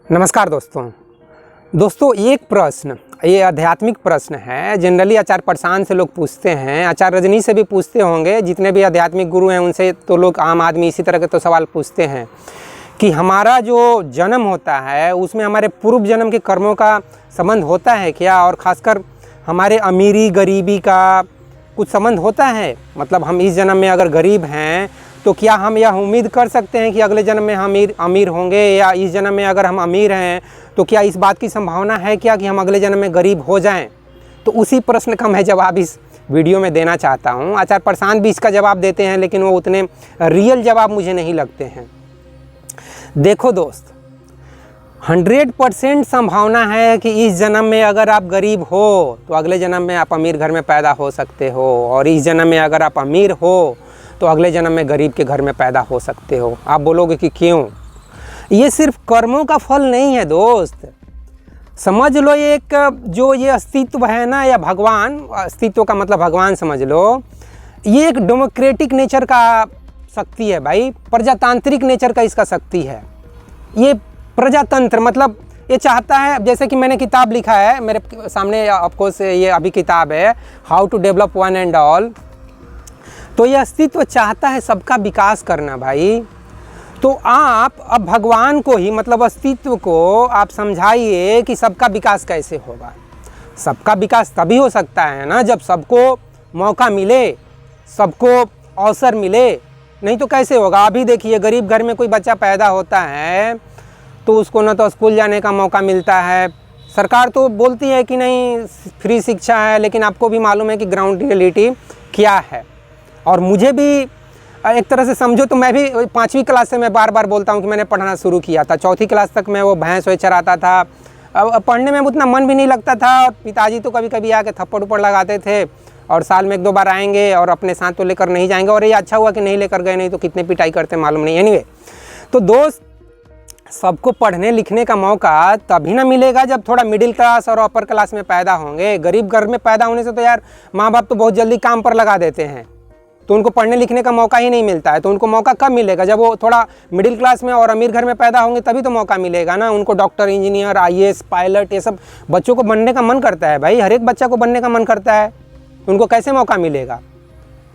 नमस्कार दोस्तों एक प्रश्न, ये आध्यात्मिक प्रश्न है। जनरली आचार्य प्रशांत से लोग पूछते हैं, आचार्य रजनी से भी पूछते होंगे, जितने भी आध्यात्मिक गुरु हैं उनसे तो लोग आम आदमी इसी तरह के तो सवाल पूछते हैं कि हमारा जो जन्म होता है उसमें हमारे पूर्व जन्म के कर्मों का संबंध होता है क्या, और ख़ासकर हमारे अमीरी गरीबी का कुछ संबंध होता है। मतलब हम इस जन्म में अगर गरीब हैं तो क्या हम यह उम्मीद कर सकते हैं कि अगले जन्म में हम अमीर होंगे, या इस जन्म में अगर हम अमीर हैं तो क्या इस बात की संभावना है क्या कि हम अगले जन्म में गरीब हो जाएं। तो उसी प्रश्न का मैं जवाब इस वीडियो में देना चाहता हूं। आचार्य प्रशांत भी इसका जवाब देते हैं, लेकिन वो उतने रियल जवाब मुझे नहीं लगते हैं। देखो दोस्त, 100% संभावना है कि इस जन्म में अगर आप गरीब हो तो अगले जन्म में आप अमीर घर में पैदा हो सकते हो, और इस जन्म में अगर आप अमीर हो तो अगले जन्म में गरीब के घर में पैदा हो सकते हो। आप बोलोगे कि क्यों? ये सिर्फ कर्मों का फल नहीं है दोस्त। समझ लो एक जो ये अस्तित्व है ना, या भगवान, अस्तित्व का मतलब भगवान समझ लो, ये एक डेमोक्रेटिक नेचर का शक्ति है भाई, प्रजातांत्रिक नेचर का इसका शक्ति है। ये प्रजातंत्र मतलब ये चाहता है, जैसे कि मैंने किताब लिखा है मेरे सामने, आपको से ये अभी किताब है how to develop one and all. तो ये अस्तित्व चाहता है सबका विकास करना भाई। तो आप अब भगवान को ही, मतलब अस्तित्व को आप समझाइए कि सबका विकास कैसे होगा। सबका विकास तभी हो सकता है ना जब सबको मौका मिले, सबको अवसर मिले, नहीं तो कैसे होगा। अभी देखिए, गरीब घर में कोई बच्चा पैदा होता है तो उसको ना तो स्कूल जाने का मौका मिलता है। सरकार तो बोलती है कि नहीं फ्री शिक्षा है, लेकिन आपको भी मालूम है कि ग्राउंड रियलिटी क्या है। और मुझे भी एक तरह से समझो तो मैं भी 5वीं क्लास से मैं बार बार बोलता हूँ कि मैंने पढ़ना शुरू किया था। 4थी क्लास तक मैं वो भैंस वही चराता था। अब पढ़ने में उतना मन भी नहीं लगता था, और पिताजी तो कभी कभी आके थप्पड़ उप्पड़ लगाते थे, और साल में 1-2 बार आएंगे और अपने साथ तो लेकर नहीं जाएंगे। और ये अच्छा हुआ कि नहीं लेकर गए, नहीं तो कितने पिटाई करते मालूम नहीं। एनीवे, तो दोस्त, सबको पढ़ने लिखने का मौका तभी ना मिलेगा जब थोड़ा मिडिल क्लास और अपर क्लास में पैदा होंगे। गरीब घर में पैदा होने से तो यार माँ बाप तो बहुत जल्दी काम पर लगा देते हैं, तो उनको पढ़ने लिखने का मौका ही नहीं मिलता है। तो उनको मौका कब मिलेगा? जब वो थोड़ा मिडिल क्लास में और अमीर घर में पैदा होंगे, तभी तो मौका मिलेगा ना। उनको डॉक्टर, इंजीनियर, IAS, पायलट, ये सब बच्चों को बनने का मन करता है भाई। हर एक बच्चा को बनने का मन करता है, उनको कैसे मौका मिलेगा?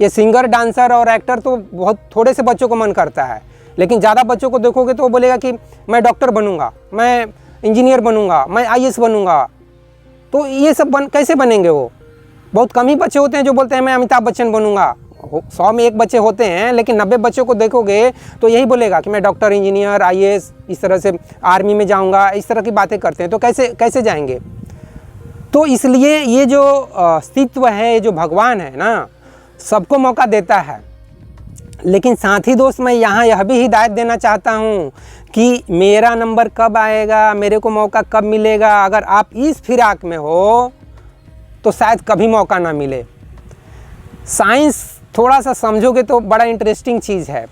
ये सिंगर, डांसर और एक्टर तो बहुत थोड़े से बच्चों को मन करता है, लेकिन ज़्यादा बच्चों को देखोगे तो वो बोलेगा कि मैं डॉक्टर बनूंगा, मैं इंजीनियर बनूंगा, मैं IAS बनूंगा। तो ये सब कैसे बनेंगे? वो बहुत कम ही बच्चे होते हैं जो बोलते हैं मैं अमिताभ बच्चन बनूंगा। 100 में 1 बच्चे होते हैं, लेकिन 90 बच्चों को देखोगे तो यही बोलेगा कि मैं डॉक्टर, इंजीनियर, IAS, इस तरह से आर्मी में जाऊंगा, इस तरह की बातें करते हैं। तो कैसे जाएंगे? तो इसलिए ये जो अस्तित्व है, ये जो भगवान है ना, सबको मौका देता है। लेकिन साथ ही दोस्त, मैं यहाँ यह भी हिदायत देना चाहता हूँ कि मेरा नंबर कब आएगा, मेरे को मौका कब मिलेगा। अगर आप इस फिराक में हो तो शायद कभी मौका ना मिले। साइंस थोड़ा सा समझोगे तो बड़ा इंटरेस्टिंग चीज़ है।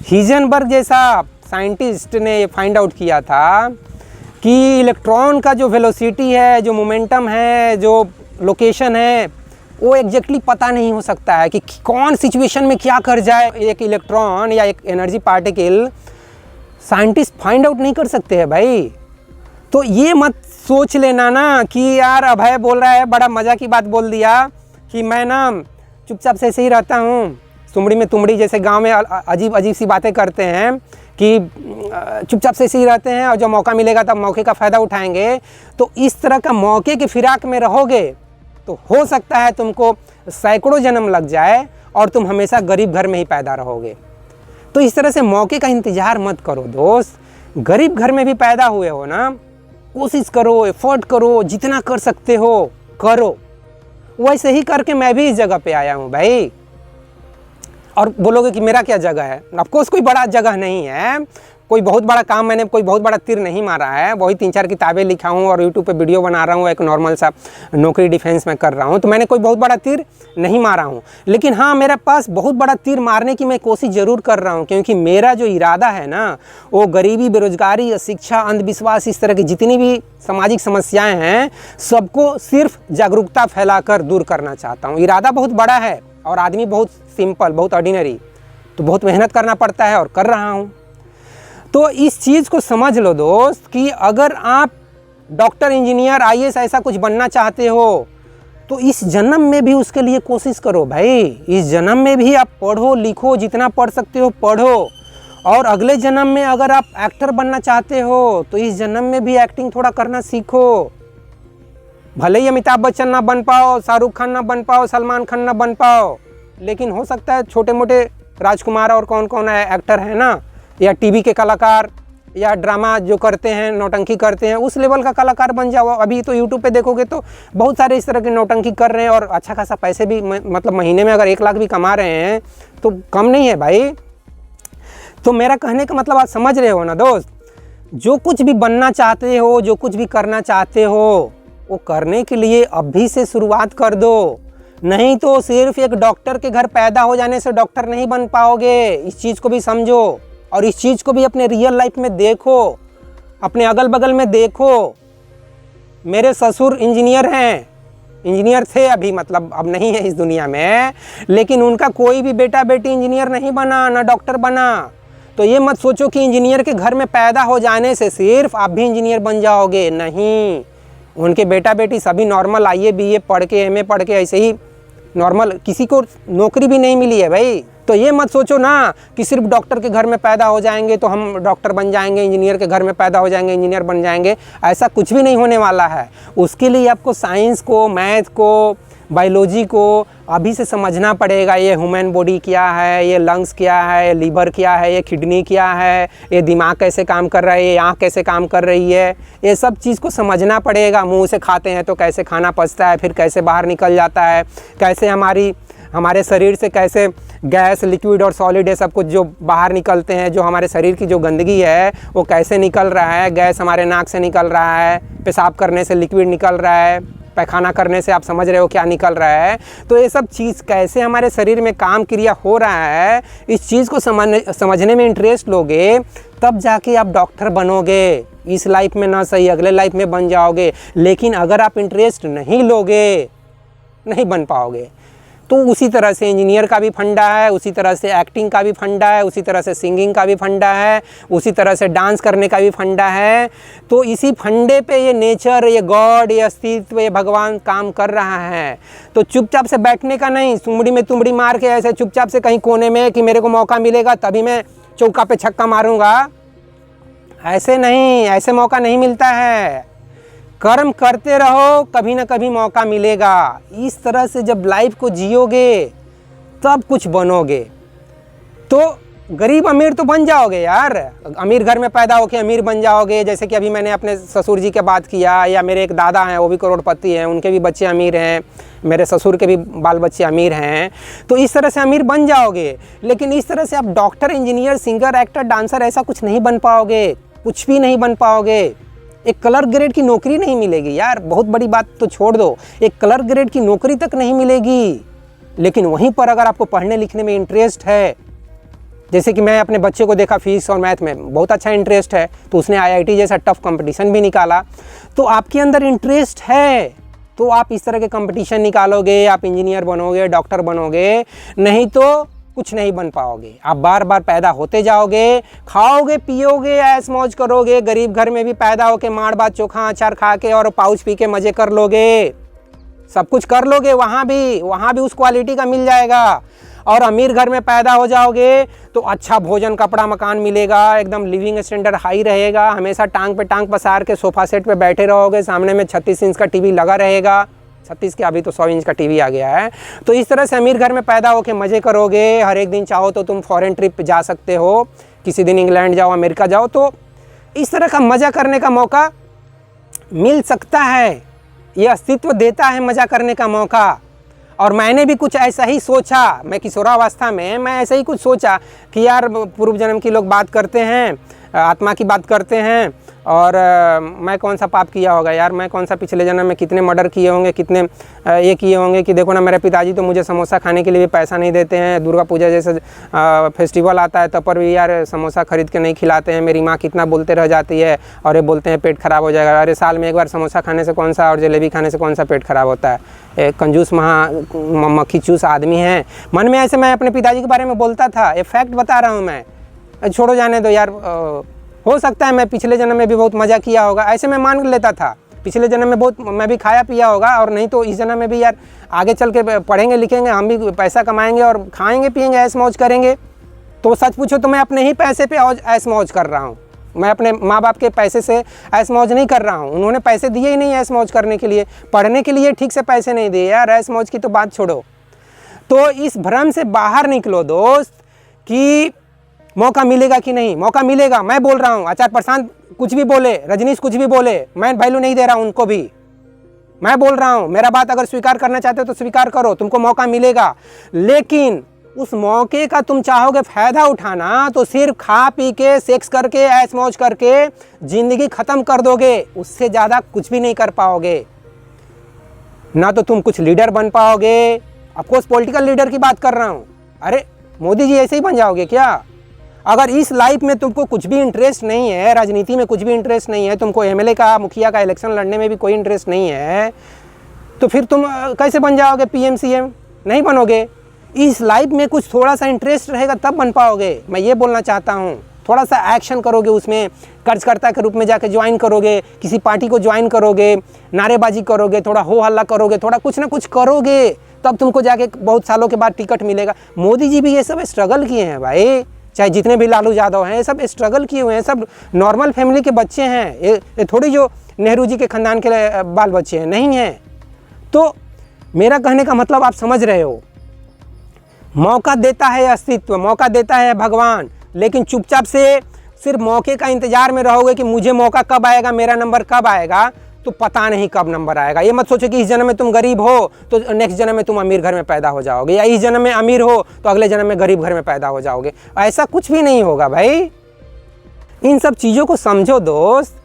हिजनबर्ग जैसा साइंटिस्ट ने ये फाइंड आउट किया था कि इलेक्ट्रॉन का जो वेलोसिटी है, जो मोमेंटम है, जो लोकेशन है, वो एग्जैक्टली पता नहीं हो सकता है कि कौन सिचुएशन में क्या कर जाए एक इलेक्ट्रॉन या एक energy particle. Scientist find out नहीं कर सकते हैं भाई। तो ये मत सोच लेना ना कि यार अभय बोल रहा है, बड़ा मज़ा की बात बोल दिया कि मैं ना चुपचाप से ऐसे ही रहता हूँ, तुमड़ी में तुमड़ी, जैसे गांव में अजीब अजीब सी बातें करते हैं कि चुपचाप से ऐसे ही रहते हैं और जब मौका मिलेगा तब मौके का फ़ायदा उठाएंगे। तो इस तरह का मौके के फिराक में रहोगे तो हो सकता है तुमको सैकड़ों जन्म लग जाए और तुम हमेशा गरीब घर में ही पैदा रहोगे। तो इस तरह से मौके का इंतज़ार मत करो दोस्त। गरीब घर में भी पैदा हुए हो ना, कोशिश करो, एफर्ट करो, जितना कर सकते हो करो। वैसे ही करके मैं भी इस जगह पे आया हूँ भाई। और बोलोगे कि मेरा क्या जगह है? ऑफकोर्स कोई बड़ा जगह नहीं है, कोई बहुत बड़ा काम, मैंने कोई बहुत बड़ा तीर नहीं मारा है। वही 3-4 किताबें लिखा हूँ और यूट्यूब पे वीडियो बना रहा हूँ, एक नॉर्मल सा नौकरी डिफेंस में कर रहा हूँ। तो मैंने कोई बहुत बड़ा तीर नहीं मारा हूँ, लेकिन हाँ, मेरे पास बहुत बड़ा तीर मारने की मैं कोशिश ज़रूर कर रहा हूँ, क्योंकि मेरा जो इरादा है ना, वो गरीबी, बेरोजगारी, अशिक्षा, अंधविश्वास, इस तरह की जितनी भी सामाजिक समस्याएँ हैं, सबको सिर्फ जागरूकता फैलाकर दूर करना चाहता हूँ। इरादा बहुत बड़ा है और आदमी बहुत सिंपल, बहुत ऑर्डिनरी, तो बहुत मेहनत करना पड़ता है और कर रहा हूँ। तो इस चीज़ को समझ लो दोस्त कि अगर आप डॉक्टर, इंजीनियर, आईएएस ऐसा कुछ बनना चाहते हो तो इस जन्म में भी उसके लिए कोशिश करो भाई। इस जन्म में भी आप पढ़ो लिखो, जितना पढ़ सकते हो पढ़ो। और अगले जन्म में अगर आप एक्टर बनना चाहते हो तो इस जन्म में भी एक्टिंग थोड़ा करना सीखो। भले ही अमिताभ बच्चन ना बन पाओ, शाहरुख खान ना बन पाओ, सलमान खान ना बन पाओ, लेकिन हो सकता है छोटे मोटे राजकुमार और कौन कौन एक्टर है ना, या टीवी के कलाकार, या ड्रामा जो करते हैं, नौटंकी करते हैं, उस लेवल का कलाकार बन जाओ। अभी तो यूट्यूब पे देखोगे तो बहुत सारे इस तरह के नौटंकी कर रहे हैं और अच्छा खासा पैसे भी, मतलब महीने में अगर 1 लाख भी कमा रहे हैं तो कम नहीं है भाई। तो मेरा कहने का मतलब आप समझ रहे हो ना दोस्त, जो कुछ भी बनना चाहते हो, जो कुछ भी करना चाहते हो, वो करने के लिए अभी से शुरुआत कर दो। नहीं तो सिर्फ एक डॉक्टर के घर पैदा हो जाने से डॉक्टर नहीं बन पाओगे। इस चीज़ को भी समझो और इस चीज़ को भी अपने रियल लाइफ में देखो, अपने अगल बगल में देखो। मेरे ससुर इंजीनियर हैं, इंजीनियर थे अभी, मतलब अब नहीं है इस दुनिया में, लेकिन उनका कोई भी बेटा बेटी इंजीनियर नहीं बना, ना डॉक्टर बना। तो ये मत सोचो कि इंजीनियर के घर में पैदा हो जाने से सिर्फ आप भी इंजीनियर बन जाओगे, नहीं। उनके बेटा बेटी सभी नॉर्मल IAS BA पढ़ के, MA पढ़ के ऐसे ही नॉर्मल, किसी को नौकरी भी नहीं मिली है भाई। तो ये मत सोचो ना कि सिर्फ डॉक्टर के घर में पैदा हो जाएंगे तो हम डॉक्टर बन जाएंगे, इंजीनियर के घर में पैदा हो जाएंगे इंजीनियर बन जाएंगे। ऐसा कुछ भी नहीं होने वाला है। उसके लिए आपको साइंस को, मैथ को, बायोलॉजी को अभी से समझना पड़ेगा। ये ह्यूमन बॉडी क्या है, ये लंग्स क्या है, ये लीवर क्या है, ये किडनी क्या है, ये दिमाग कैसे काम कर रहा है, ये आँख कैसे काम कर रही है, ये सब चीज़ को समझना पड़ेगा। मुंह से खाते हैं तो कैसे खाना पचता है, फिर कैसे बाहर निकल जाता है, कैसे हमारे शरीर से कैसे गैस, लिक्विड और सॉलिड, ये सब कुछ जो बाहर निकलते हैं, जो हमारे शरीर की जो गंदगी है वो कैसे निकल रहा है। गैस हमारे नाक से निकल रहा है, पेशाब करने से लिक्विड निकल रहा है, पैखाना करने से आप समझ रहे हो क्या निकल रहा है। तो ये सब चीज़ कैसे हमारे शरीर में काम क्रिया हो रहा है, इस चीज़ को समझने में इंटरेस्ट लोगे तब जाके आप डॉक्टर बनोगे। इस लाइफ में ना सही, अगले लाइफ में बन जाओगे। लेकिन अगर आप इंटरेस्ट नहीं लोगे, नहीं बन पाओगे। तो उसी तरह से इंजीनियर का भी फंडा है, उसी तरह से एक्टिंग का भी फंडा है, उसी तरह से सिंगिंग का भी फंडा है, उसी तरह से डांस करने का भी फंडा है। तो इसी फंडे पे ये नेचर, ये गॉड, ये अस्तित्व, ये भगवान काम कर रहा है। तो चुपचाप से बैठने का नहीं, सुमड़ी में तुमड़ी मार के ऐसे चुपचाप से कहीं कोने में कि मेरे को मौका मिलेगा तभी मैं चौका पे छक्का मारूंगा, ऐसे नहीं, ऐसे मौका नहीं मिलता है। कर्म करते रहो, कभी ना कभी मौका मिलेगा। इस तरह से जब लाइफ को जियोगे तब कुछ बनोगे। तो गरीब अमीर तो बन जाओगे यार, अमीर घर में पैदा होके अमीर बन जाओगे। जैसे कि अभी मैंने अपने ससुर जी की बात किया, या मेरे एक दादा हैं वो भी करोड़पति हैं, उनके भी बच्चे अमीर हैं, मेरे ससुर के भी बाल बच्चे अमीर हैं। तो इस तरह से अमीर बन जाओगे। लेकिन इस तरह से आप doctor, engineer, singer, actor, dancer ऐसा कुछ नहीं बन पाओगे, कुछ भी नहीं बन पाओगे। एक कलर ग्रेड की नौकरी नहीं मिलेगी यार, बहुत बड़ी बात तो छोड़ दो, एक कलर ग्रेड की नौकरी तक नहीं मिलेगी। लेकिन वहीं पर अगर आपको पढ़ने लिखने में इंटरेस्ट है, जैसे कि मैं अपने बच्चे को देखा फिजिक्स और मैथ में बहुत अच्छा इंटरेस्ट है, तो उसने IIT जैसा टफ कंपटीशन भी निकाला। तो आपके अंदर इंटरेस्ट है तो आप इस तरह के कंपटीशन निकालोगे, आप इंजीनियर बनोगे, डॉक्टर बनोगे। नहीं तो कुछ नहीं बन पाओगे। आप बार बार पैदा होते जाओगे, खाओगे पियोगे, ऐश मौज करोगे, गरीब घर में भी पैदा होके माड़ भात चोखा अचार खा के और पाउच पी के मज़े कर लोगे, सब कुछ कर लोगे। वहाँ भी उस क्वालिटी का मिल जाएगा। और अमीर घर में पैदा हो जाओगे तो अच्छा भोजन, कपड़ा, मकान मिलेगा, एकदम लिविंग स्टैंडर्ड हाई रहेगा। हमेशा टांग पे टांग पसार के सोफ़ा सेट पे बैठे रहोगे, सामने में 36 इंच का टीवी लगा रहेगा, 36 के अभी तो 100 इंच का टीवी आ गया है। तो इस तरह से अमीर घर में पैदा होके मज़े करोगे। हर एक दिन चाहो तो तुम फॉरेन ट्रिप जा सकते हो, किसी दिन इंग्लैंड जाओ, अमेरिका जाओ। तो इस तरह का मज़ा करने का मौका मिल सकता है, ये अस्तित्व देता है मज़ा करने का मौका। और मैंने भी कुछ ऐसा ही सोचा, मैं किशोरावस्था में मैं ऐसा ही कुछ सोचा कि यार पूर्व जन्म की लोग बात करते हैं, आत्मा की बात करते हैं, और मैं कौन सा पाप किया होगा यार, मैं कौन सा पिछले जन्म में कितने मर्डर किए होंगे, कितने ये किए होंगे कि देखो ना मेरे पिताजी तो मुझे समोसा खाने के लिए भी पैसा नहीं देते हैं, दुर्गा पूजा जैसे फेस्टिवल आता है तब पर भी यार समोसा खरीद के नहीं खिलाते हैं, मेरी माँ कितना बोलते रह जाती है और ये बोलते हैं पेट खराब हो जाएगा। अरे साल में एक बार समोसा खाने से कौन सा और जलेबी खाने से कौन सा पेट खराब होता है, कंजूस मक्खी चूस आदमी है। मन में ऐसे मैं अपने पिताजी के बारे में बोलता था, ये फैक्ट बता रहा हूँ मैं, छोड़ो जाने दो यार, हो सकता है मैं पिछले जन्म में भी बहुत मज़ा किया होगा, ऐसे मैं मान लेता था पिछले जन्म में बहुत मैं भी खाया पिया होगा, और नहीं तो इस जन्म में भी यार आगे चल के पढ़ेंगे लिखेंगे, हम भी पैसा कमाएंगे और खाएंगे पिएंगे, ऐश मौज करेंगे। तो सच पूछो तो मैं अपने ही पैसे पे ऐश मौज कर रहा हूँ, मैं अपने माँ बाप के पैसे से ऐश मौज नहीं कर रहा हूँ। उन्होंने पैसे दिए ही नहीं ऐश मौज करने के लिए, पढ़ने के लिए ठीक से पैसे नहीं दिए यार, ऐश मौज की तो बात छोड़ो। तो इस भ्रम से बाहर निकलो दोस्त कि मौका मिलेगा कि नहीं, मौका मिलेगा। मैं बोल रहा हूँ, आचार्य प्रशांत कुछ भी बोले, रजनीश कुछ भी बोले, मैं वैल्यू नहीं दे रहा हूँ उनको भी। मैं बोल रहा हूँ, मेरा बात अगर स्वीकार करना चाहते हो तो स्वीकार करो, तुमको मौका मिलेगा। लेकिन उस मौके का तुम चाहोगे फ़ायदा उठाना तो सिर्फ खा पी के सेक्स करके ऐश मौज करके ज़िंदगी ख़त्म कर दोगे, उससे ज़्यादा कुछ भी नहीं कर पाओगे। ना तो तुम कुछ लीडर बन पाओगे, ऑफकोर्स पॉलिटिकल लीडर की बात कर रहा हूँ। अरे मोदी जी ऐसे ही बन जाओगे क्या? अगर इस लाइफ में तुमको कुछ भी इंटरेस्ट नहीं है, राजनीति में कुछ भी इंटरेस्ट नहीं है, तुमको एमएलए का मुखिया का इलेक्शन लड़ने में भी कोई इंटरेस्ट नहीं है, तो फिर तुम कैसे बन जाओगे पीएम सीएम? नहीं बनोगे। इस लाइफ में कुछ थोड़ा सा इंटरेस्ट रहेगा तब बन पाओगे, मैं ये बोलना चाहता हूँ। थोड़ा सा एक्शन करोगे, उसमें कर्जकर्ता के रूप में जाके ज्वाइन करोगे, किसी पार्टी को ज्वाइन करोगे, नारेबाजी करोगे, थोड़ा हो हल्ला करोगे, थोड़ा कुछ ना कुछ करोगे, तब तुमको जाके बहुत सालों के बाद टिकट मिलेगा। मोदी जी भी ये सब स्ट्रगल किए हैं भाई, चाहे जितने भी लालू यादव हैं, ये सब स्ट्रगल किए हुए हैं, सब नॉर्मल फैमिली के बच्चे हैं, ये थोड़ी जो नेहरू जी के ख़ानदान के बाल बच्चे हैं, नहीं हैं। तो मेरा कहने का मतलब आप समझ रहे हो, मौका देता है अस्तित्व, मौका देता है भगवान, लेकिन चुपचाप से सिर्फ मौके का इंतज़ार में रहोगे कि मुझे मौका कब आएगा, मेरा नंबर कब आएगा, तो पता नहीं कब नंबर आएगा। ये मत सोचो कि इस जन्म में तुम गरीब हो तो नेक्स्ट जन्म में तुम अमीर घर में पैदा हो जाओगे, या इस जन्म में अमीर हो तो अगले जन्म में गरीब घर में पैदा हो जाओगे। ऐसा कुछ भी नहीं होगा भाई। इन सब चीज़ों को समझो दोस्त,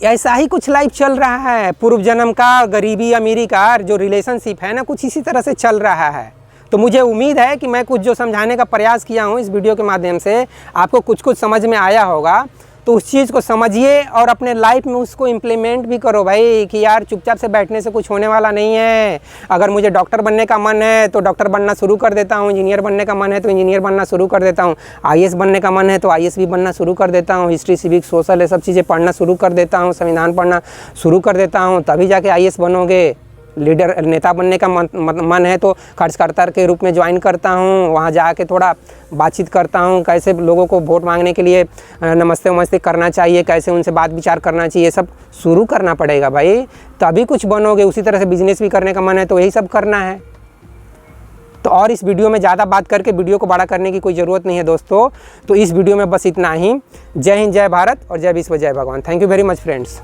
ऐसा ही कुछ लाइफ चल रहा है। पूर्व जन्म का गरीबी अमीरी का जो रिलेशनशिप है ना, कुछ इसी तरह से चल रहा है। तो मुझे उम्मीद है कि मैं कुछ जो समझाने का प्रयास किया हूँ इस वीडियो के माध्यम से, आपको कुछ कुछ समझ में आया होगा। तो उस चीज़ को समझिए और अपने लाइफ में उसको इम्प्लीमेंट भी करो भाई, कि यार चुपचाप से बैठने से कुछ होने वाला नहीं है। अगर मुझे डॉक्टर बनने का मन है तो डॉक्टर बनना शुरू कर देता हूँ, इंजीनियर बनने का मन है तो इंजीनियर बनना शुरू कर देता हूँ, आईएएस बनने का मन है तो आईएएस भी बनना शुरू कर देता हूँ, हिस्ट्री सिविक्स सोशल ये सब चीज़ें पढ़ना शुरू कर देता हूँ, संविधान पढ़ना शुरू कर देता हूँ, तभी जाके आईएएस बनोगे। लीडर नेता बनने का मन है तो खर्चकर्ता के रूप में ज्वाइन करता हूँ, वहाँ जाके थोड़ा बातचीत करता हूँ, कैसे लोगों को वोट मांगने के लिए नमस्ते वमस्ते करना चाहिए, कैसे उनसे बात विचार करना चाहिए, सब शुरू करना पड़ेगा भाई, तभी कुछ बनोगे। उसी तरह से बिजनेस भी करने का मन है तो यही सब करना है। तो और इस वीडियो में ज़्यादा बात करके वीडियो को बड़ा करने की कोई ज़रूरत नहीं है दोस्तों। तो इस वीडियो में बस इतना ही। जय हिंद, जय भारत और जय विश्व, जय भगवान। Thank you very much friends.